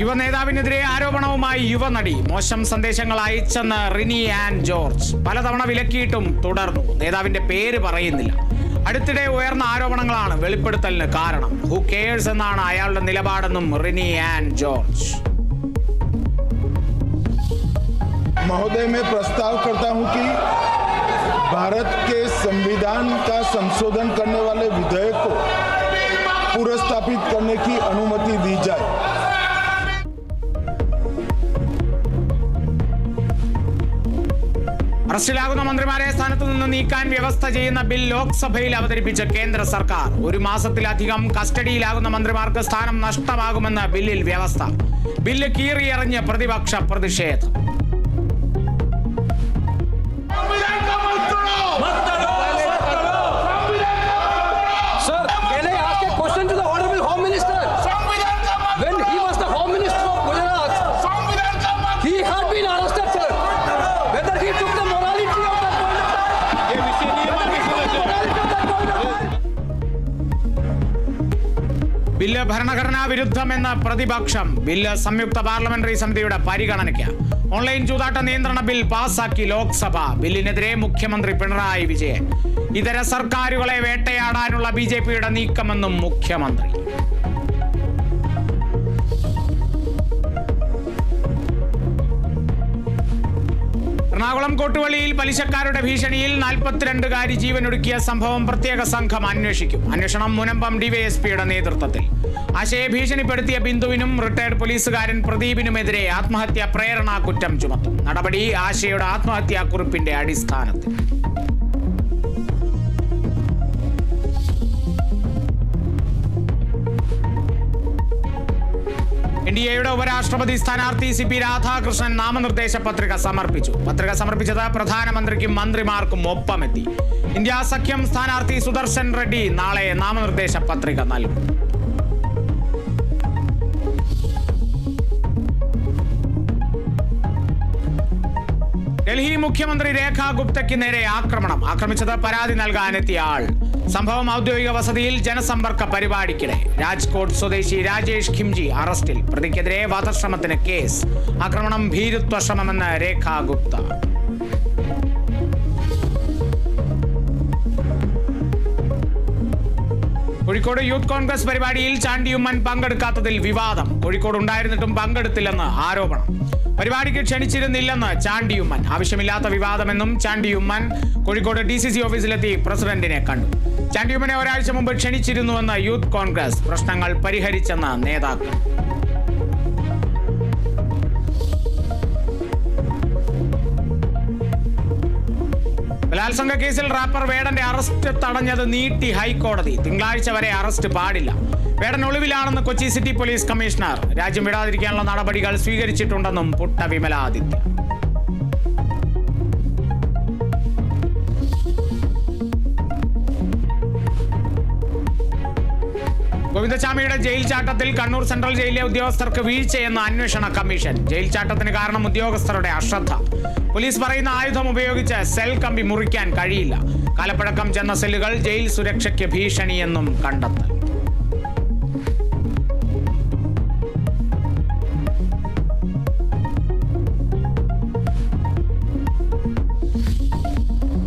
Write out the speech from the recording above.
യുവനേതാവിനെതിരെ ആരോപണവുമായി യുവനടി. മോശം സന്ദേശങ്ങൾ അയച്ചെന്ന് റിനി ആൻ ജോർജ്. പലതവണ വിലക്കിയിട്ടും തുടർന്നു. നേതാവിന്റെ പേര് പറയുന്നില്ല. അടുത്തിടെ ഉയർന്ന ആരോപണങ്ങളാണ് വെളിപ്പെടുത്തലിന് കാരണം. ഹു കെയേഴ്സ് എന്നാണ് അയാളുടെ നിലപാടെന്നും റിനി ആൻ ജോർജ്. महोदय, मैं प्रस्ताव करता हूं कि भारत के संविधान का संशोधन करने वाले विधेयक को पुनर्स्थापित करने की अनुमति दी जाए। അറസ്റ്റിലാകുന്ന മന്ത്രിമാരെ സ്ഥാനത്തു നിന്ന് നീക്കാൻ വ്യവസ്ഥ ചെയ്യുന്ന ബിൽ ലോക്സഭയിൽ അവതരിപ്പിച്ച കേന്ദ്ര സർക്കാർ. ഒരു മാസത്തിലധികം കസ്റ്റഡിയിലാകുന്ന മന്ത്രിമാർക്ക് സ്ഥാനം നഷ്ടമാകുമെന്ന് ബില്ലിൽ വ്യവസ്ഥ. ബില്ല് കീറിയെറിഞ്ഞ് പ്രതിപക്ഷ പ്രതിഷേധം. ബില്ല് ഭരണഘടനാ വിരുദ്ധമെന്ന പ്രതിപക്ഷം. ബില്ല് സംയുക്ത പാർലമെന്ററി സമിതിയുടെ പരിഗണനയ്ക്ക്. ഓൺലൈൻ ചൂതാട്ട നിയന്ത്രണ ബിൽ പാസാക്കി ലോക്സഭ. ബില്ലിനെതിരെ മുഖ്യമന്ത്രി പിണറായി വിജയൻ. ഇതര സർക്കാരുകളെ വേട്ടയാടാനുള്ള ബിജെപിയുടെ നീക്കമെന്നും മുഖ്യമന്ത്രി. എറണാകുളം കോട്ടുവള്ളിയിൽ പലിശക്കാരുടെ ഭീഷണിയിൽ 42കാരി ജീവനൊടുക്കിയ സംഭവം പ്രത്യേക സംഘം അന്വേഷിക്കും. അന്വേഷണം മുനമ്പം ഡിവൈഎസ്പിയുടെ നേതൃത്വത്തിൽ. ആശയെ ഭീഷണിപ്പെടുത്തിയ ബിന്ദുവിനും റിട്ടയർഡ് പോലീസുകാരൻ പ്രദീപിനുമെതിരെ ആത്മഹത്യാ പ്രേരണാ കുറ്റം ചുമത്തും. നടപടി ആശയുടെ ആത്മഹത്യാ കുറിപ്പിന്റെ അടിസ്ഥാനത്തിൽ. എൻഡിഎയുടെ ഉപരാഷ്ട്രപതി സ്ഥാനാർത്ഥി CP രാധാകൃഷ്ണൻ നാമനിർദ്ദേശ പത്രിക സമർപ്പിച്ചു. പത്രിക സമർപ്പിച്ചത് പ്രധാനമന്ത്രിക്കും മന്ത്രിമാർക്കും ഒപ്പമെത്തി. ഇന്ത്യ സഖ്യം സ്ഥാനാർത്ഥി സുദർശൻ റെഡ്ഡി നാളെ നാമനിർദ്ദേശ പത്രിക നൽകും. ഡൽഹി മുഖ്യമന്ത്രി രേഖ ഗുപ്തയ്ക്ക് നേരെ ആക്രമണം. ആക്രമിച്ചത് പരാതി നൽകാനെത്തിയ ആൾ. സംഭവം ഔദ്യോഗിക വസതിയിൽ ജനസമ്പർക്ക പരിപാടിക്കിടെ. രാജ്കോട്ട് സ്വദേശി രാജേഷ് ഖിംജി അറസ്റ്റിൽ. പ്രതിക്കെതിരെ വധശ്രമത്തിന് കേസ്. ആക്രമണം ഭീരുത്വ ശ്രമമെന്ന് രേഖ ഗുപ്ത. കോഴിക്കോട് യൂത്ത് കോൺഗ്രസ് പരിപാടിയിൽ ചാണ്ടിയുമ്മൻ പങ്കെടുക്കാത്തതിൽ വിവാദം. കോഴിക്കോട് ഉണ്ടായിരുന്നിട്ടും പങ്കെടുത്തില്ലെന്ന് ആരോപണം. പരിപാടിക്ക് ക്ഷണിച്ചിരുന്നില്ലെന്ന് ചാണ്ടിയുമ്മൻ. ആവശ്യമില്ലാത്ത വിവാദമെന്നും ചാണ്ടിയുമ്മൻ. കോഴിക്കോട് DCC ഓഫീസിലെത്തി പ്രസിഡന്റിനെ കണ്ടു. ചാണ്ടിയുമ്മനെ ഒരാഴ്ച മുമ്പ് ക്ഷണിച്ചിരുന്നുവെന്ന് യൂത്ത് കോൺഗ്രസ്. പ്രശ്നങ്ങൾ പരിഹരിച്ചെന്ന് നേതാക്കൾ. ബലാത്സംഗ കേസിൽ റാപ്പർ വേടന്റെ അറസ്റ്റ് തടഞ്ഞത് നീട്ടി ഹൈക്കോടതി. തിങ്കളാഴ്ച വരെ അറസ്റ്റ് പാടില്ല. വേടൻ ഒളിവിലാണെന്ന് കൊച്ചി സിറ്റി പോലീസ് കമ്മീഷണർ. രാജ്യം വിടാതിരിക്കാനുള്ള നടപടികൾ സ്വീകരിച്ചിട്ടുണ്ടെന്നും പുട്ട വിമലാദിത്യ. ഗോവിന്ദചാമിയുടെ ജയിൽ ചാട്ടത്തിൽ കണ്ണൂർ സെൻട്രൽ ജയിലിലെ ഉദ്യോഗസ്ഥർക്ക് വീഴ്ചയെന്ന് അന്വേഷണ കമ്മീഷൻ. ജയിൽ ചാട്ടത്തിന് കാരണം ഉദ്യോഗസ്ഥരുടെ അശ്രദ്ധ. പോലീസ് പറയുന്ന ആയുധം ഉപയോഗിച്ച് സെൽ കമ്പി മുറിക്കാൻ കഴിയില്ല. കാലപ്പഴക്കം ചെന്ന സെല്ലുകൾ ജയിൽ സുരക്ഷയ്ക്ക് ഭീഷണിയെന്നും കണ്ടെത്തൽ.